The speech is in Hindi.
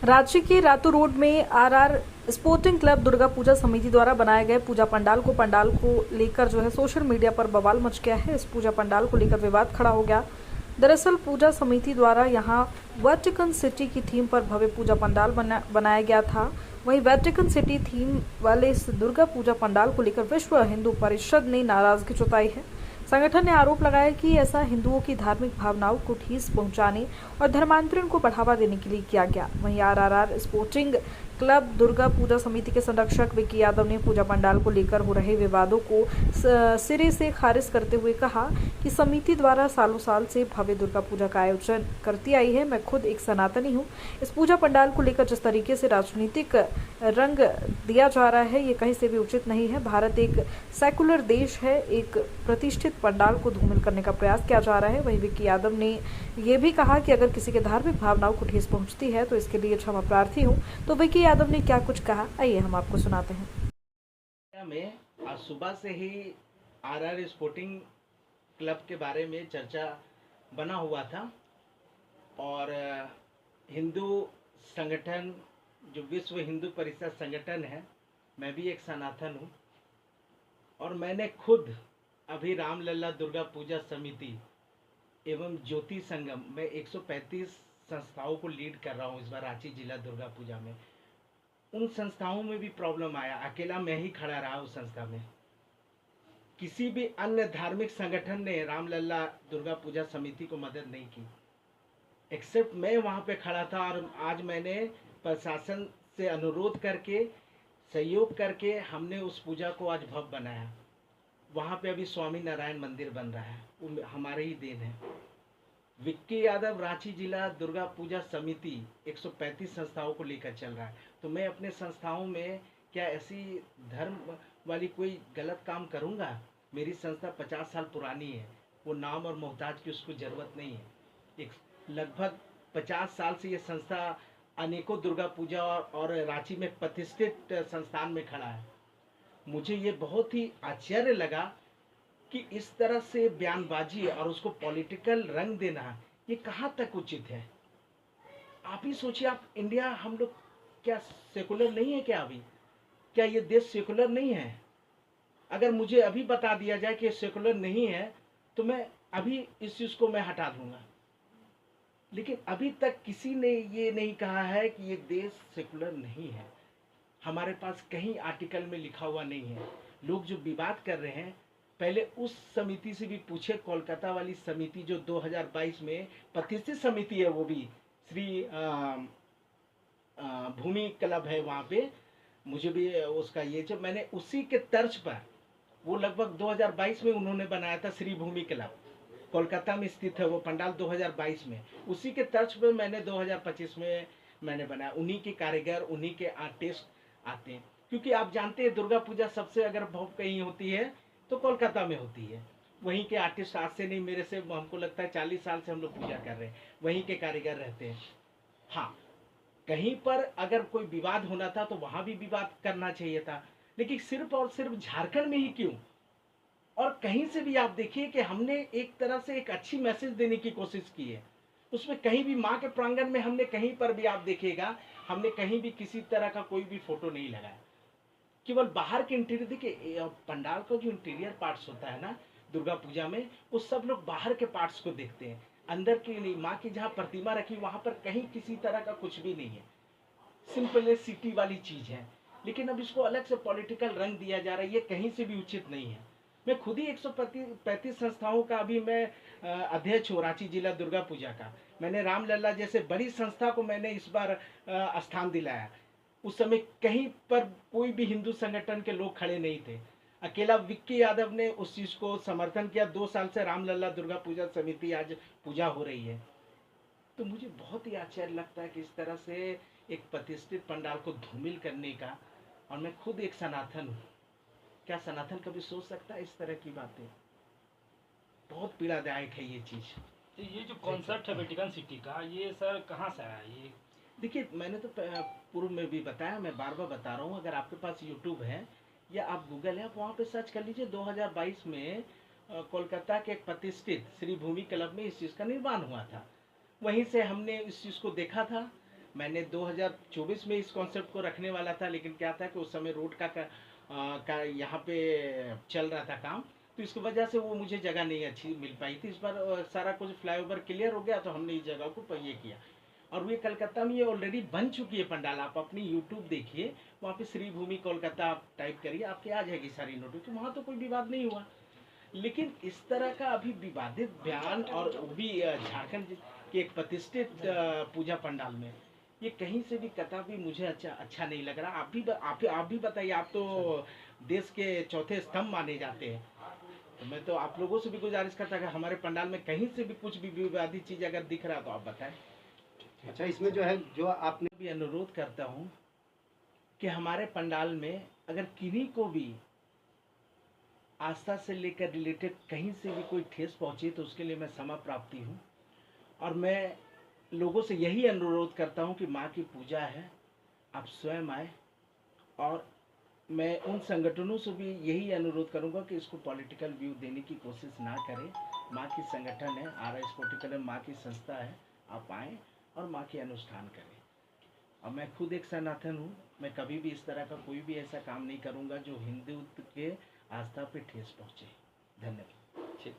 रांची के रातू रोड में RR sporting club Durga Puja समिति द्वारा बनाए गए पूजा पंडाल को लेकर जो है सोशल मीडिया पर बवाल मच गया है। इस पूजा पंडाल को लेकर विवाद खड़ा हो गया। दरअसल पूजा समिति द्वारा यहां वेटिकन सिटी की थीम पर भव्य पूजा पंडाल बनाया गया था। वहीं वेटिकन सिटी थीम वाले इस दुर्गा पूजा पंडाल को लेकर विश्व हिंदू परिषद ने नाराजगी जताई है। संगठन ने आरोप लगाया कि ऐसा हिंदुओं की धार्मिक भावनाओं को ठेस पहुंचाने और धर्मांतरण को बढ़ावा देने के लिए किया गया। वहीं RR sporting club Durga Puja समिति के संरक्षक विक्की यादव ने पूजा पंडाल को लेकर हो रहे विवादों को सिरे से खारिज करते हुए कहा कि समिति द्वारा सालों साल से भव्य दुर्गा पूजा का आयोजन करती आई है। मैं खुद एक सनातनी हूँ। इस पूजा पंडाल को लेकर जिस तरीके से राजनीतिक रंग दिया जा रहा है, ये कहीं से भी उचित नहीं है। भारत एक सेकुलर देश है। एक प्रतिष्ठित पंडाल को धूमिल करने का प्रयास किया जा रहा है। वहीं विक्की यादव ने यह भी कहा कि अगर किसी के धार्मिक भावनाओं को ठेस पहुंचती है तो इसके लिए क्षमा प्रार्थी हूं। तो विक्की यादव ने क्या कुछ कहा, आइए हम आपको सुनाते हैं। में आज सुबह से ही आरआर स्पोर्टिंग क्लब के बारे में चर्चा बना हुआ था और हिंदू संगठन जो विश्व हिंदू परिषद संगठन है, मैं भी एक सनातन हूँ और मैंने खुद अभी रामलला दुर्गा पूजा समिति एवं ज्योति संगम में 135 संस्थाओं को लीड कर रहा हूँ इस बार रांची जिला दुर्गा पूजा में। उन संस्थाओं में भी प्रॉब्लम आया, अकेला मैं ही खड़ा रहा उस संस्था में। किसी भी अन्य धार्मिक संगठन ने रामलला दुर्गा पूजा समिति को मदद नहीं की, एक्सेप्ट मैं वहाँ पे खड़ा था। और आज मैंने प्रशासन से अनुरोध करके सहयोग करके हमने उस पूजा को आज भव्य बनाया। वहाँ पे अभी स्वामी नारायण मंदिर बन रहा है, वो हमारे ही देन है। विक्की यादव रांची जिला दुर्गा पूजा समिति 135 संस्थाओं को लेकर चल रहा है, तो मैं अपने संस्थाओं में क्या ऐसी धर्म वाली कोई गलत काम करूँगा? मेरी संस्था 50 साल पुरानी है, वो नाम और मोहताज की उसको ज़रूरत नहीं है। एक लगभग 50 साल से ये संस्था अनेकों दुर्गा पूजा और रांची में प्रतिष्ठित संस्थान में खड़ा है। मुझे ये बहुत ही आश्चर्य लगा कि इस तरह से बयानबाजी और उसको पॉलिटिकल रंग देना ये कहाँ तक उचित है। आप ही सोचिए, आप इंडिया, हम लोग क्या सेकुलर नहीं है क्या? अभी क्या ये देश सेकुलर नहीं है? अगर मुझे अभी बता दिया जाए कि सेकुलर नहीं है तो मैं अभी इस चीज़ को मैं हटा दूंगा, लेकिन अभी तक किसी ने ये नहीं कहा है कि ये देश सेकुलर नहीं है। हमारे पास कहीं आर्टिकल में लिखा हुआ नहीं है। लोग जो विवाद कर रहे हैं, पहले उस समिति से भी पूछे। कोलकाता वाली समिति जो 2022 में प्रतिष्ठित समिति है, वो भी श्री भूमि क्लब है वहाँ पे, मुझे भी उसका ये जो मैंने उसी के तर्ज पर, वो लगभग 2022 में उन्होंने बनाया था श्री भूमि क्लब, कोलकाता में स्थित है वो पंडाल 2022 में। उसी के तर्ज पर मैंने 2025 में मैंने बनाया। उन्हीं के कारीगर, उन्हीं के आर्टिस्ट आते हैं, क्योंकि आप जानते हैं दुर्गा पूजा सबसे अगर भव्य कहीं होती है तो कोलकाता में होती है। वहीं के आर्टिस्ट आज से नहीं, मेरे से हमको लगता है 40 साल से हम लोग पूजा कर रहे हैं, वहीं के कारीगर रहते हैं। हाँ, कहीं पर अगर कोई विवाद होना था तो वहां भी विवाद करना चाहिए था, लेकिन सिर्फ और सिर्फ झारखंड में ही क्यों? और कहीं से भी आप देखिए कि हमने एक तरह से एक अच्छी मैसेज देने की कोशिश की है। उसमें कहीं भी माँ के प्रांगण में हमने कहीं पर भी आप देखिएगा, हमने कहीं भी किसी तरह का कोई भी फोटो नहीं लगाया। केवल बाहर के इंटीरियर, देखिए पंडाल का जो इंटीरियर पार्ट्स होता है ना दुर्गा पूजा में, वो सब लोग बाहर के पार्ट्स को देखते हैं, अंदर के नहीं। माँ की जहाँ प्रतिमा रखी वहां पर कहीं किसी तरह का कुछ भी नहीं है, सिंपल सिटी वाली चीज है। लेकिन अब इसको अलग से पॉलिटिकल रंग दिया जा रहा है, ये कहीं से भी उचित नहीं है। मैं खुद ही 135 संस्थाओं का अभी मैं अध्यक्ष हूँ रांची जिला दुर्गा पूजा का। मैंने रामलला जैसे बड़ी संस्था को मैंने इस बार स्थान दिलाया। उस समय कहीं पर कोई भी हिंदू संगठन के लोग खड़े नहीं थे, अकेला विक्की यादव ने उस चीज को समर्थन किया। 2 साल से रामलला दुर्गा पूजा समिति आज पूजा हो रही है। तो मुझे बहुत ही आश्चर्य लगता है कि इस तरह से एक प्रतिष्ठित पंडाल को धूमिल करने का। और मैं खुद एक सनातन हूँ, क्या सनातन कभी सोच सकता है इस तरह की बातें? बहुत पीड़ादायक है ये चीज़। तो ये जो कॉन्सेप्ट है वेटिकन सिटी का, ये सर कहाँ से आया? ये देखिए, मैंने तो पूर्व में भी बताया, मैं बार बार बता रहा हूँ। अगर आपके पास यूट्यूब है या आप गूगल है, आप वहाँ पे सर्च कर लीजिए। 2022 में कोलकाता के एक प्रतिष्ठित श्री भूमि क्लब में इस चीज़ का निर्माण हुआ था। वहीं से हमने इस चीज़ को देखा था। मैंने 2024 में इस कॉन्सेप्ट को रखने वाला था, लेकिन क्या था कि उस समय रोड का यहाँ पे चल रहा था काम, तो इसकी वजह से वो मुझे जगह नहीं अच्छी मिल पाई थी। इस बार सारा कुछ फ्लाईओवर क्लियर हो गया तो हमने इस जगह को ये किया। और ये कलकत्ता में ये ऑलरेडी बन चुकी है पंडाल। आप अपनी यूट्यूब देखिए, वहाँ पे श्री भूमि कोलकाता आप टाइप करिए, आपके आ जाएगी सारी नोटिस। तो वहाँ तो कोई विवाद नहीं हुआ। लेकिन इस तरह का अभी विवादित बयान, और वो भी झारखंड के एक प्रतिष्ठित पूजा पंडाल में, ये कहीं से भी कतई भी मुझे अच्छा नहीं लग रहा। आप भी बताइए, आप तो देश के चौथे स्तंभ माने जाते हैं। तो मैं तो आप लोगों से भी गुजारिश करता कि हमारे पंडाल में कहीं से भी कुछ भी विवादित चीज़ अगर दिख रहा तो आप बताएं। अच्छा, इसमें जो है जो आपने भी अनुरोध करता हूँ कि हमारे पंडाल में अगर किन्हीं को भी आस्था से लेकर रिलेटेड कहीं से भी कोई ठेस पहुंचे तो उसके लिए मैं क्षमा प्राप्ति हूँ। और मैं लोगों से यही अनुरोध करता हूँ कि माँ की पूजा है, आप स्वयं आए। और मैं उन संगठनों से भी यही अनुरोध करूँगा कि इसको पॉलिटिकल व्यू देने की कोशिश ना करें। माँ की संगठन है, आर स्पोर्टिंग क्लब माँ की संस्था है, आप आएँ और माँ के अनुष्ठान करें। और मैं खुद एक सनातन हूँ, मैं कभी भी इस तरह का कोई भी ऐसा काम नहीं करूँगा जो हिंदुत्व के आस्था पे ठेस पहुँचे। धन्यवाद। ठीक।